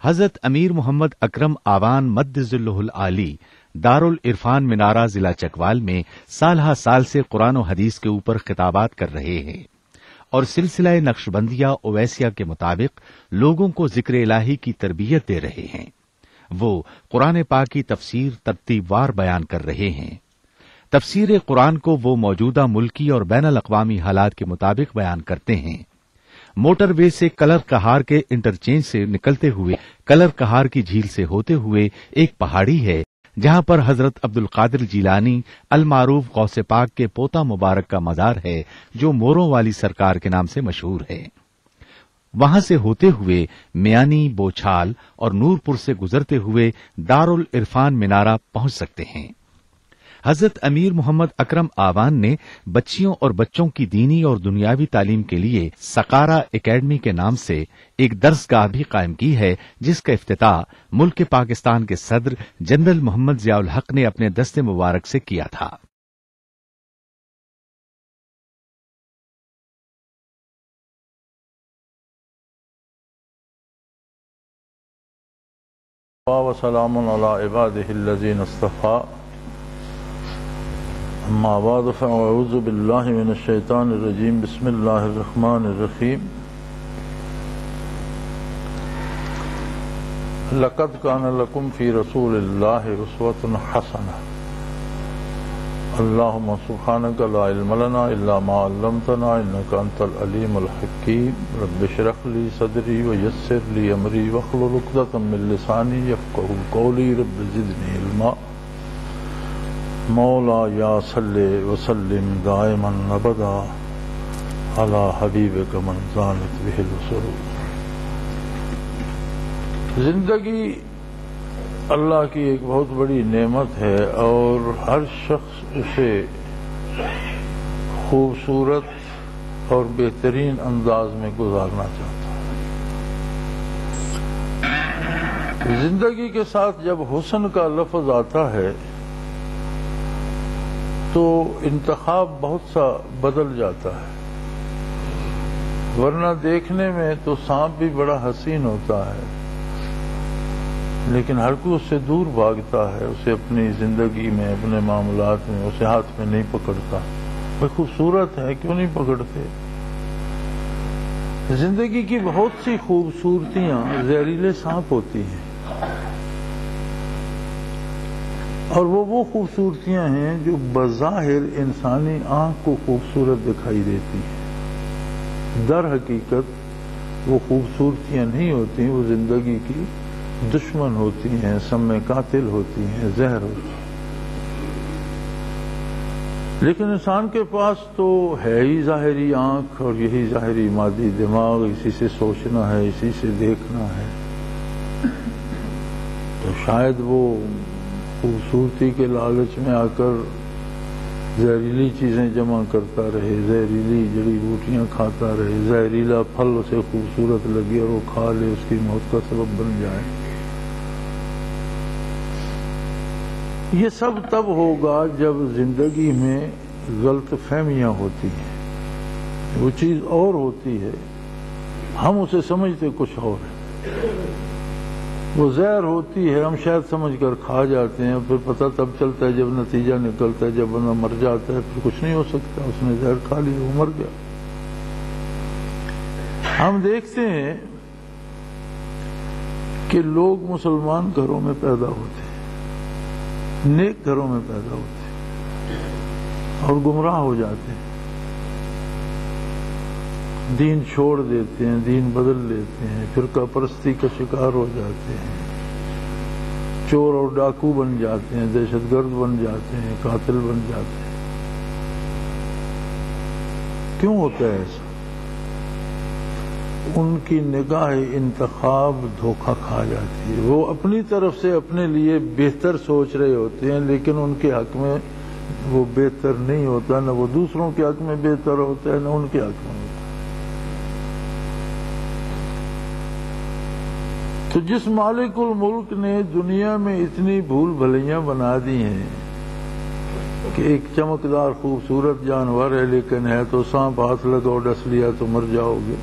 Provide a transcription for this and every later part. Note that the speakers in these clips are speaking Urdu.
حضرت امیر محمد اکرم آوان مدظلہ العالی دارالعرفان منارہ ضلع چکوال میں سالہ سال سے قرآن و حدیث کے اوپر خطابات کر رہے ہیں اور سلسلہ نقشبندیہ اویسیہ کے مطابق لوگوں کو ذکر الہی کی تربیت دے رہے ہیں۔ وہ قرآن پاک کی تفسیر ترتیب وار بیان کر رہے ہیں۔ تفسیر قرآن کو وہ موجودہ ملکی اور بین الاقوامی حالات کے مطابق بیان کرتے ہیں۔ موٹر وے سے کلر کہار کے انٹرچینج سے نکلتے ہوئے کلر کہار کی جھیل سے ہوتے ہوئے ایک پہاڑی ہے جہاں پر حضرت عبد القادر جیلانی المعروف غوث پاک کے پوتا مبارک کا مزار ہے جو موروں والی سرکار کے نام سے مشہور ہے۔ وہاں سے ہوتے ہوئے میانی، بوچھال اور نورپور سے گزرتے ہوئے دارالعرفان منارہ پہنچ سکتے ہیں۔ حضرت امیر محمد اکرم آوان نے بچیوں اور بچوں کی دینی اور دنیاوی تعلیم کے لیے سقارہ اکیڈمی کے نام سے ایک درس گاہ بھی قائم کی ہے، جس کا افتتاح ملک پاکستان کے صدر جنرل محمد ضیاء الحق نے اپنے دست مبارک سے کیا تھا۔ وسلام علی عبادہ الذین اصطفیٰ، اما بعد فاعوذ باللہ من الشیطان الرجیم، بسم اللہ الرحمن الرحیم۔ لقد کان لکم فی رسول اللہ اسوۃ حسنہ، اللہم سبحانک لا علم لنا الا ما علمتنا انک انت العلیم الحکیم، رب اشرح لی صدری ویسر لی امری واحلل عقدۃ من لسانی یفقہوا قولی، رب زدنی علما۔ مولا یا صلی وسلم دائما ابدا علی حبیبک من زانت بہ السرور۔ زندگی اللہ کی ایک بہت بڑی نعمت ہے اور ہر شخص اسے خوبصورت اور بہترین انداز میں گزارنا چاہتا ہے۔ زندگی کے ساتھ جب حسن کا لفظ آتا ہے تو انتخاب بہت سا بدل جاتا ہے، ورنہ دیکھنے میں تو سانپ بھی بڑا حسین ہوتا ہے لیکن ہر کوئی اس سے دور بھاگتا ہے، اسے اپنی زندگی میں، اپنے معاملات میں اسے ہاتھ میں نہیں پکڑتا۔ وہ خوبصورت ہے، کیوں نہیں پکڑتے؟ زندگی کی بہت سی خوبصورتیاں زہریلے سانپ ہوتی ہیں، اور وہ خوبصورتیاں ہیں جو بظاہر انسانی آنکھ کو خوبصورت دکھائی دیتی ہیں، در حقیقت وہ خوبصورتیاں نہیں ہوتی، وہ زندگی کی دشمن ہوتی ہیں، سم قاتل ہوتی ہیں، زہر ہوتی ہیں۔ لیکن انسان کے پاس تو ہے ہی ظاہری آنکھ اور یہی ظاہری مادی دماغ، اسی سے سوچنا ہے، اسی سے دیکھنا ہے، تو شاید وہ خوبصورتی کے لالچ میں آ کر زہریلی چیزیں جمع کرتا رہے، زہریلی جڑی بوٹیاں کھاتا رہے، زہریلا پھل اسے خوبصورت لگے اور وہ کھا لے، اس کی موت کا سبب بن جائے۔ یہ سب تب ہوگا جب زندگی میں غلط فہمیاں ہوتی ہیں، وہ چیز اور ہوتی ہے، ہم اسے سمجھتے کچھ اور ہے، وہ زہر ہوتی ہے، ہم شاید سمجھ کر کھا جاتے ہیں، پھر پتہ تب چلتا ہے جب نتیجہ نکلتا ہے، جب بندہ مر جاتا ہے، پھر کچھ نہیں ہو سکتا، اس نے زہر کھا لی، وہ مر گیا۔ ہم دیکھتے ہیں کہ لوگ مسلمان گھروں میں پیدا ہوتے ہیں، نیک گھروں میں پیدا ہوتے ہیں اور گمراہ ہو جاتے ہیں، دین چھوڑ دیتے ہیں، دین بدل لیتے ہیں، فرقہ پرستی کا شکار ہو جاتے ہیں، چور اور ڈاکو بن جاتے ہیں، دہشت گرد بن جاتے ہیں، قاتل بن جاتے ہیں۔ کیوں ہوتا ہے ایسا؟ ان کی نگاہ انتخاب دھوکہ کھا جاتی ہے، وہ اپنی طرف سے اپنے لیے بہتر سوچ رہے ہوتے ہیں لیکن ان کے حق میں وہ بہتر نہیں ہوتا، نہ وہ دوسروں کے حق میں بہتر ہوتا ہے نہ ان کے حق میں ہوتا ہے۔ تو جس مالک الملک نے دنیا میں اتنی بھول بھلیاں بنا دی ہیں کہ ایک چمکدار خوبصورت جانور ہے لیکن ہے تو سانپ، ہاتھ لگاؤ ڈس لیا تو مر جاؤ گے،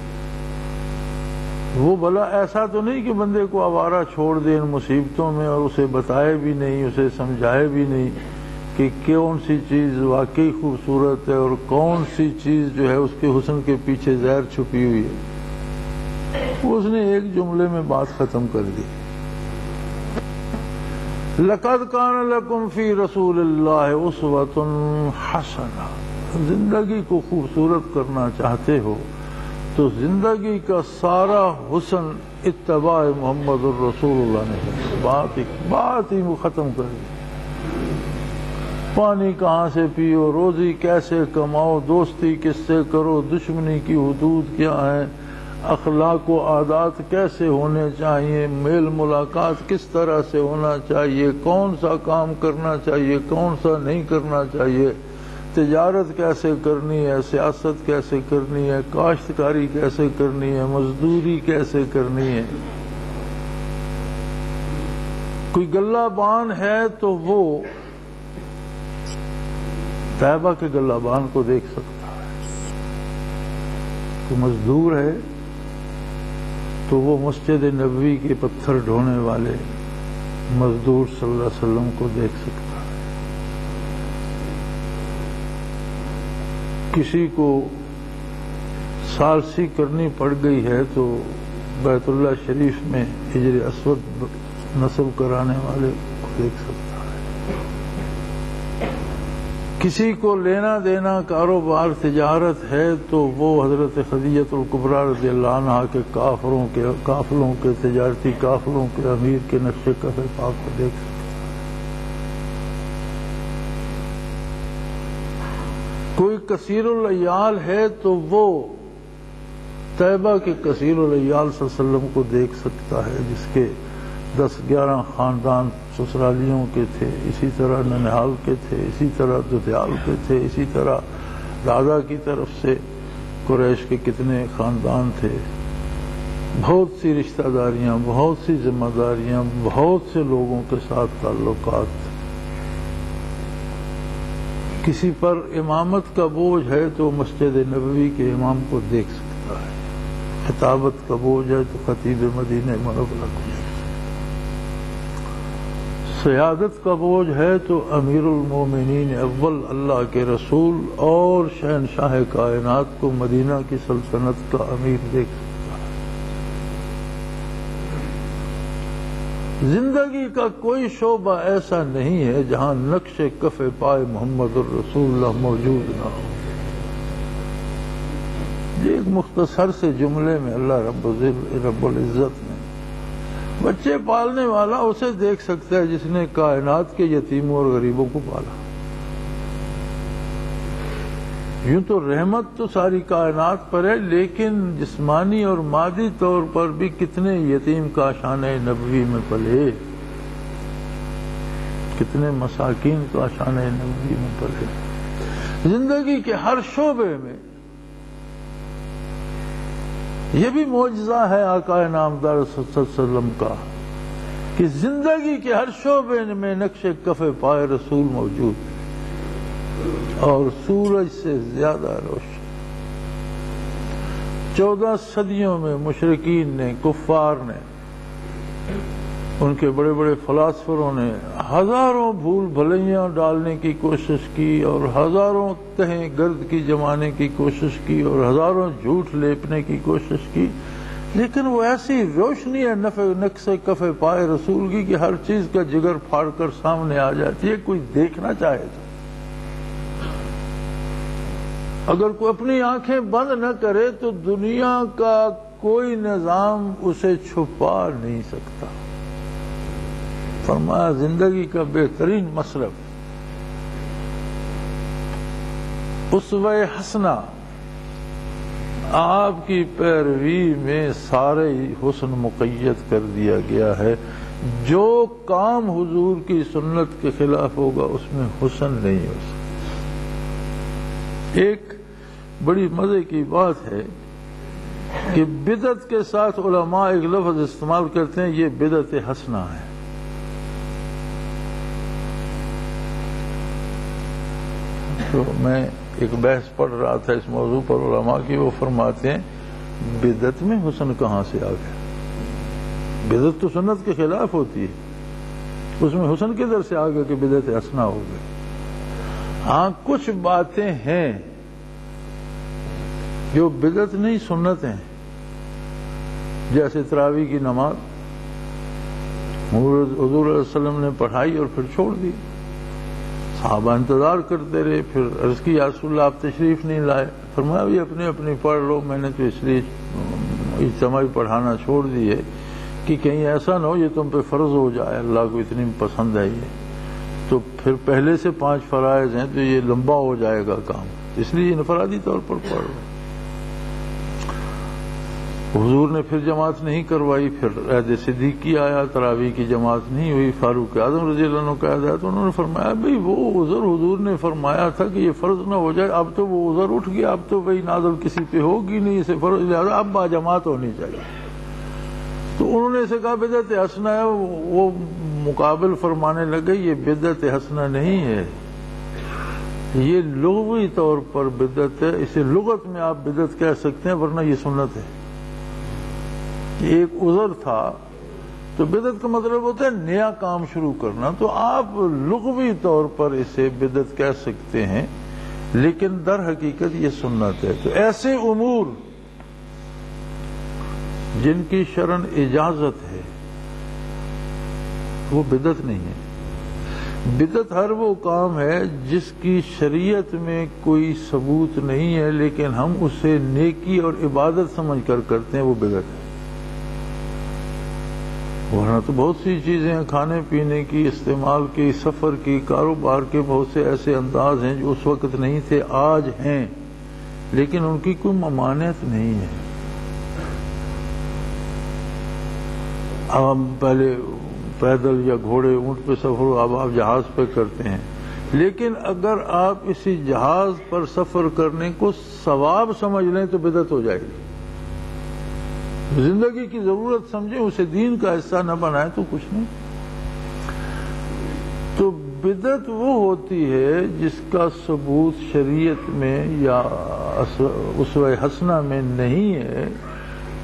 وہ بلا ایسا تو نہیں کہ بندے کو آوارہ چھوڑ دے ان مصیبتوں میں اور اسے بتائے بھی نہیں، اسے سمجھائے بھی نہیں کہ کون سی چیز واقعی خوبصورت ہے اور کون سی چیز جو ہے اس کے حسن کے پیچھے زہر چھپی ہوئی ہے۔ اس نے ایک جملے میں بات ختم کر دی، لَقَدْ كَانَ لَكُمْ فِي رَسُولِ اللَّهِ أُسْوَةٌ حَسَنَةٌ۔ زندگی کو خوبصورت کرنا چاہتے ہو تو زندگی کا سارا حسن اتباع محمد الرسول اللہ نے بات ہی ختم کر دی۔ پانی کہاں سے پیو، روزی کیسے کماؤ، دوستی کس سے کرو، دشمنی کی حدود کیا ہیں، اخلاق و عادات کیسے ہونے چاہیے، میل ملاقات کس طرح سے ہونا چاہیے، کون سا کام کرنا چاہیے، کون سا نہیں کرنا چاہیے، تجارت کیسے کرنی ہے، سیاست کیسے کرنی ہے، کاشتکاری کیسے کرنی ہے، مزدوری کیسے کرنی ہے۔ کوئی گلہ بان ہے تو وہ طیبہ کے گلہ بان کو دیکھ سکتا ہے، کوئی مزدور ہے تو وہ مسجد نبوی کے پتھر ڈھونے والے مزدور صلی اللہ علیہ وسلم کو دیکھ سکتا ہے۔ کسی کو ثالثی کرنی پڑ گئی ہے تو بیت اللہ شریف میں حجر اسود نصب کرانے والے کو دیکھ سکتا ہے۔ کسی کو لینا دینا کاروبار تجارت ہے تو وہ حضرت خدیجہ الکبریٰ رضی اللہ عنہا کے قافلوں کے تجارتی قافلوں کے امیر کے نقش کف پاک کو دیکھ سکتا ہے۔ کوئی کثیر العیال ہے تو وہ طیبہ کے کثیر العیال صلی اللہ علیہ وسلم کو دیکھ سکتا ہے، جس کے 10-11 خاندان سسرالیوں کے تھے، اسی طرح ننہال کے تھے، اسی طرح ددیال کے تھے، اسی طرح دادا کی طرف سے قریش کے کتنے خاندان تھے، بہت سی رشتہ داریاں، بہت سی ذمہ داریاں، بہت سے لوگوں کے ساتھ تعلقات۔ کسی پر امامت کا بوجھ ہے تو مسجد نبوی کے امام کو دیکھ سکتا ہے، خطابت کا بوجھ ہے تو خطیب مدینہ منورہ کو، سیادت کا بوجھ ہے تو امیر المومنین اول اللہ کے رسول اور شہنشاہ کائنات کو مدینہ کی سلطنت کا امیر دیکھ سکتا ہے۔ زندگی کا کوئی شعبہ ایسا نہیں ہے جہاں نقش کف پائے محمد الرسول اللہ موجود نہ ہو۔ یہ ایک مختصر سے جملے میں اللہ رب العزت نے بچے پالنے والا اسے دیکھ سکتا ہے جس نے کائنات کے یتیموں اور غریبوں کو پالا۔ یوں تو رحمت تو ساری کائنات پر ہے، لیکن جسمانی اور مادی طور پر بھی کتنے یتیم کاشان نبوی میں پلے، کتنے مساکین کاشان نبوی میں پلے۔ زندگی کے ہر شعبے میں یہ بھی معجزہ ہے آقا نامدار صلی اللہ علیہ وسلم کا کہ زندگی کے ہر شعبے میں نقش کف پائے رسول موجود ہے اور سورج سے زیادہ روشن۔ 14 صدیوں میں مشرکین نے، کفار نے، ان کے بڑے بڑے فلاسفروں نے ہزاروں بھول بھلیاں ڈالنے کی کوشش کی اور ہزاروں تہیں گرد کی جمانے کی کوشش کی اور ہزاروں جھوٹ لیپنے کی کوشش کی، لیکن وہ ایسی روشنی ہے نقش کف پائے رسول کی کہ ہر چیز کا جگر پھاڑ کر سامنے آ جاتی ہے، کوئی دیکھنا چاہے تو۔ اگر کوئی اپنی آنکھیں بند نہ کرے تو دنیا کا کوئی نظام اسے چھپا نہیں سکتا۔ فرمایا زندگی کا بہترین مصرف اسوہ حسنہ، آپ کی پیروی میں سارے حسن مقید کر دیا گیا ہے، جو کام حضور کی سنت کے خلاف ہوگا اس میں حسن نہیں ہو سکتا۔ ایک بڑی مزے کی بات ہے کہ بدعت کے ساتھ علماء ایک لفظ استعمال کرتے ہیں، یہ بدعت حسنہ ہے۔ تو میں ایک بحث پڑھ رہا تھا اس موضوع پر علماء کی، وہ فرماتے ہیں بدعت میں حسن کہاں سے آ گیا؟ بدعت تو سنت کے خلاف ہوتی ہے، اس میں حسن کدھر سے آ گیا کہ بدعت حسنہ ہو گئی؟ ہاں کچھ باتیں ہیں جو بدعت نہیں سنت ہیں، جیسے تراویح کی نماز حضور صلی اللہ علیہ وسلم نے پڑھائی اور پھر چھوڑ دی، صحابہ انتظار کرتے رہے، پھر عرض کی یا رسول اللہ آپ تشریف نہیں لائے، فرمایا بھی اپنے اپنی پڑھ لو، میں نے تو اس لیے اجتماعی پڑھانا چھوڑ دی ہے کہ کہیں ایسا نہ ہو یہ تم پہ فرض ہو جائے، اللہ کو اتنی پسند ہے یہ، تو پھر پہلے سے 5 فرائض ہیں تو یہ لمبا ہو جائے گا کام، اس لیے انفرادی طور پر پڑھ لو۔ حضور نے پھر جماعت نہیں کروائی، پھر عہد صدیقی آیا، تراویح کی جماعت نہیں ہوئی، فاروق اعظم رضی اللہ عنہ کا عہد آیا تو انہوں نے فرمایا بھئی وہ عذر حضور نے فرمایا تھا کہ یہ فرض نہ ہو جائے، اب تو وہ عذر اٹھ گیا، اب تو وہی نازل کسی پہ ہوگی نہیں، اسے فرض لہذا اب با جماعت ہونی چاہیے۔ تو انہوں نے اسے کہا بدعت حسنہ ہے، وہ مقابل فرمانے لگے یہ بدعت حسنہ نہیں ہے، یہ لغوی طور پر بدعت ہے، اسے لغت میں آپ بدعت کہہ سکتے ہیں ورنہ یہ سنت ہے۔ ایک عذر تھا تو بدعت کا مطلب ہوتا ہے نیا کام شروع کرنا، تو آپ لغوی طور پر اسے بدعت کہہ سکتے ہیں لیکن در حقیقت یہ سنت ہے۔ تو ایسے امور جن کی شرعاً اجازت ہے وہ بدعت نہیں ہے۔ بدعت ہر وہ کام ہے جس کی شریعت میں کوئی ثبوت نہیں ہے لیکن ہم اسے نیکی اور عبادت سمجھ کر کرتے ہیں، وہ بدعت ہے۔ ورنہ تو بہت سی چیزیں ہیں، کھانے پینے کی، استعمال کی، سفر کی، کاروبار کے بہت سے ایسے انداز ہیں جو اس وقت نہیں تھے آج ہیں، لیکن ان کی کوئی ممانعت نہیں ہے۔ اب ہم پہلے پیدل یا گھوڑے اونٹ پہ سفر ہو، اب آپ جہاز پہ کرتے ہیں، لیکن اگر آپ اسی جہاز پر سفر کرنے کو ثواب سمجھ لیں تو بدعت ہو جائے گی۔ زندگی کی ضرورت سمجھیں، اسے دین کا حصہ نہ بنائیں تو کچھ نہیں۔ تو بدعت وہ ہوتی ہے جس کا ثبوت شریعت میں یا اسوہ حسنہ میں نہیں ہے،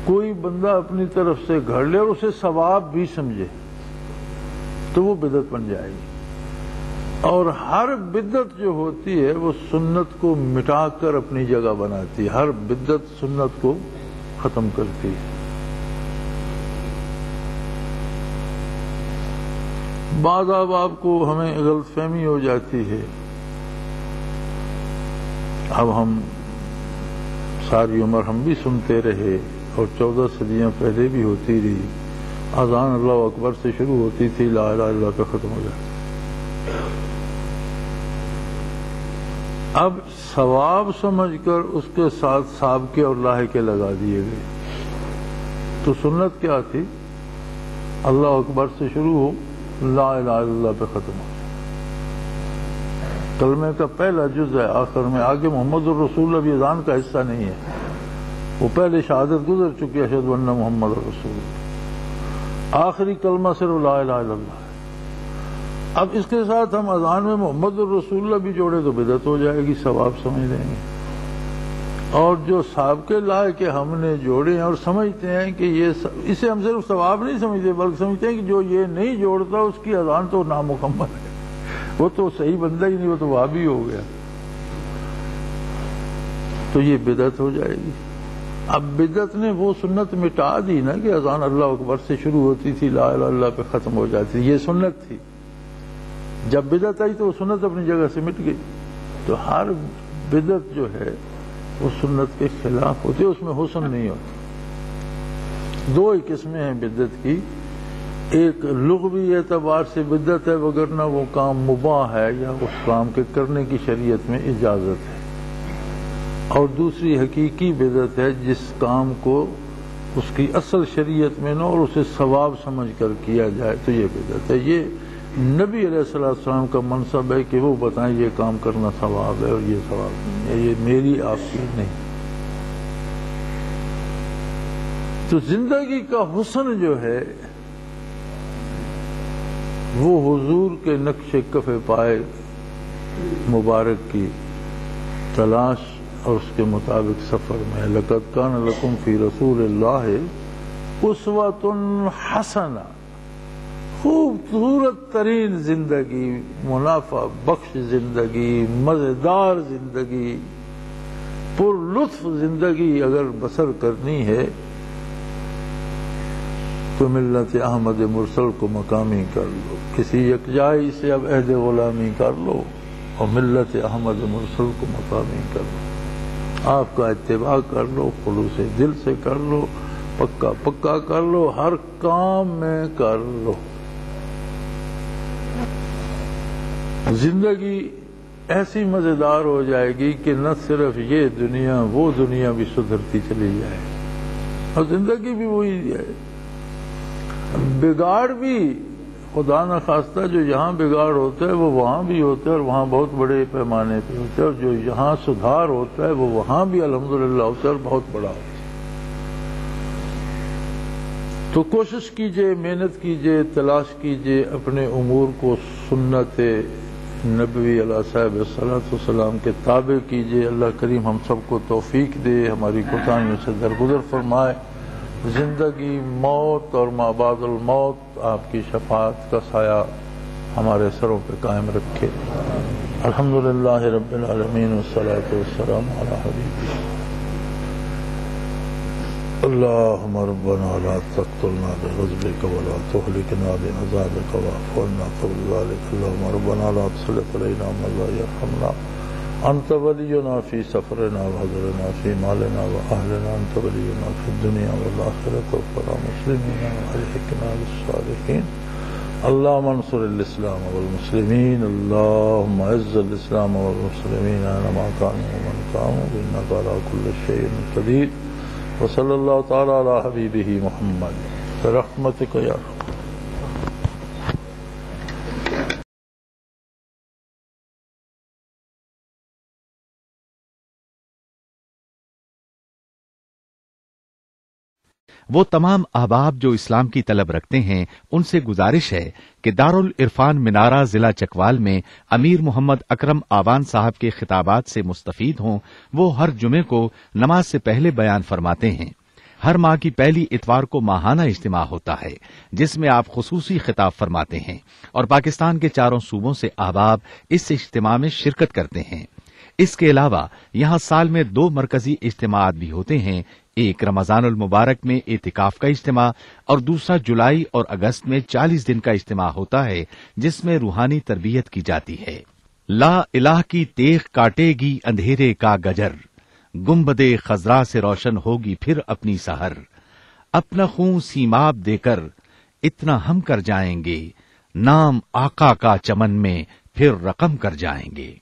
کوئی بندہ اپنی طرف سے گھڑ لے اور اسے ثواب بھی سمجھے تو وہ بدعت بن جائے گی۔ اور ہر بدعت جو ہوتی ہے وہ سنت کو مٹا کر اپنی جگہ بناتی ہے، ہر بدعت سنت کو ختم کرتی ہے۔ بعض آپ کو ہمیں غلط فہمی ہو جاتی ہے، اب ہم ساری عمر ہم بھی سنتے رہے اور 14 صدیاں پہلے بھی ہوتی رہی، اذان اللہ اکبر سے شروع ہوتی تھی، لا الہ الا اللہ پہ ختم ہو جاتی۔ اب ثواب سمجھ کر اس کے ساتھ سابقے اور لاحقے لگا دیے گئے، تو سنت کیا تھی؟ اللہ اکبر سے شروع ہو، لا الہ الا اللہ پہ ختم ہو۔ کلمے کا پہلا جز ہے، آخر میں آگے محمد الرسول اللہ بھی اذان کا حصہ نہیں ہے، وہ پہلے شہادت گزر چکی ہے، اشہد ان محمد الرسول اللہ، آخری کلمہ صرف لا الہ الا اللہ ہے۔ اب اس کے ساتھ ہم اذان میں محمد الرسول اللہ بھی جوڑے تو بدعت ہو جائے گی، ثواب سمجھ لیں گے۔ اور جو سابقے لائے کہ ہم نے جوڑے ہیں اور سمجھتے ہیں کہ یہ اسے ہم صرف ثواب نہیں سمجھتے بلکہ سمجھتے ہیں کہ جو یہ نہیں جوڑتا اس کی اذان تو نامکمل ہے، وہ تو صحیح بندہ ہی نہیں، وہ تو وہابی ہو گیا، تو یہ بدعت ہو جائے گی۔ اب بدعت نے وہ سنت مٹا دی نا کہ اذان اللہ اکبر سے شروع ہوتی تھی، لا الہ الا اللہ پہ ختم ہو جاتی تھی، یہ سنت تھی۔ جب بدعت آئی تو وہ سنت اپنی جگہ سے مٹ گئی۔ تو ہر بدعت جو ہے وہ سنت کے خلاف ہوتی ہے، اس میں حسن نہیں ہوتا۔ دو ہی قسمیں ہیں بدعت کی، ایک لغوی اعتبار سے بدعت ہے وگرنہ وہ کام مباح ہے یا اس کام کے کرنے کی شریعت میں اجازت ہے، اور دوسری حقیقی بدعت ہے جس کام کو اس کی اصل شریعت میں نہ اور اسے ثواب سمجھ کر کیا جائے تو یہ بدعت ہے۔ یہ نبی علیہ السلام کا منصب ہے کہ وہ بتائیں یہ کام کرنا ثواب ہے اور یہ ثواب نہیں ہے، یہ میری آپ کی نہیں۔ تو زندگی کا حسن جو ہے وہ حضور کے نقش کف پائے مبارک کی تلاش اور اس کے مطابق سفر میں لقد کان لکم فی رسول اللہ اسوۃ حسنہ، خوبصورت ترین زندگی، منافع بخش زندگی، مزیدار زندگی، پر لطف زندگی اگر بسر کرنی ہے تو ملت احمد مرسل کو مقامی کر لو، کسی یکجائی سے اب عہد غلامی کر لو اور ملت احمد مرسل کو مقامی کر لو، آپ کا اتباع کر لو، خلوص دل سے کر لو، پکا پکا کر لو، ہر کام میں کر لو۔ زندگی ایسی مزیدار ہو جائے گی کہ نہ صرف یہ دنیا وہ دنیا بھی سدھرتی چلی جائے اور زندگی بھی وہی ہے۔ بگاڑ بھی خدا نخواستہ جو یہاں بگاڑ ہوتا ہے وہ وہاں بھی ہوتا ہے اور وہاں بہت بڑے پیمانے پہ ہوتا ہے، اور جو یہاں سدھار ہوتا ہے وہ وہاں بھی الحمدللہ ہوتا ہے اور بہت بڑا ہوتا ہے۔ تو کوشش کیجئے، محنت کیجئے، تلاش کیجئے، اپنے امور کو سنت نبوی علیہ صاحب الصلاۃ والسلام کے تابع کیجئے۔ اللہ کریم ہم سب کو توفیق دے، ہماری کوتاہیوں سے درگزر فرمائے، زندگی، موت اور ما بعد الموت آپ کی شفاعت کا سایہ ہمارے سروں پہ قائم رکھے۔ الحمدللہ رب العالمین والصلاۃ والسلام علی حبیبہ۔ اللہم ربنا لا تقتلنا بغضبک ولا تہلکنا بعذابک واعف عنا قبل ذلک۔ اللہم ربنا لا تسلط علینا من لا یرحمنا، انت ولینا فی سفرنا وحضرنا فی مالنا واہلنا، انت ولینا فی الدنیا والآخرۃ، توفنا مسلمین والحقنا بالصالحین۔ اللہم انصر الاسلام والمسلمین، اللہم اعز الاسلام والمسلمین اینما کانوا ومن کانوا، انک علی کل شیء قدیر۔ وصلی اللہ تعالی علی حبیبہ محمد برحمتک یا رب۔ وہ تمام احباب جو اسلام کی طلب رکھتے ہیں ان سے گزارش ہے کہ دارالعرفان منارہ ضلع چکوال میں امیر محمد اکرم آوان صاحب کے خطابات سے مستفید ہوں۔ وہ ہر جمعے کو نماز سے پہلے بیان فرماتے ہیں۔ ہر ماہ کی پہلی اتوار کو ماہانہ اجتماع ہوتا ہے جس میں آپ خصوصی خطاب فرماتے ہیں اور پاکستان کے چاروں صوبوں سے احباب اس اجتماع میں شرکت کرتے ہیں۔ اس کے علاوہ یہاں سال میں 2 مرکزی اجتماعات بھی ہوتے ہیں، ایک رمضان المبارک میں اعتکاف کا اجتماع اور دوسرا جولائی اور اگست میں 40 دن کا اجتماع ہوتا ہے جس میں روحانی تربیت کی جاتی ہے۔ لا الہ کی تیغ کاٹے گی اندھیرے کا گجر، گنبدے خضرا سے روشن ہوگی پھر اپنی سحر، اپنا خون سیماب دے کر اتنا ہم کر جائیں گے، نام آقا کا چمن میں پھر رقم کر جائیں گے۔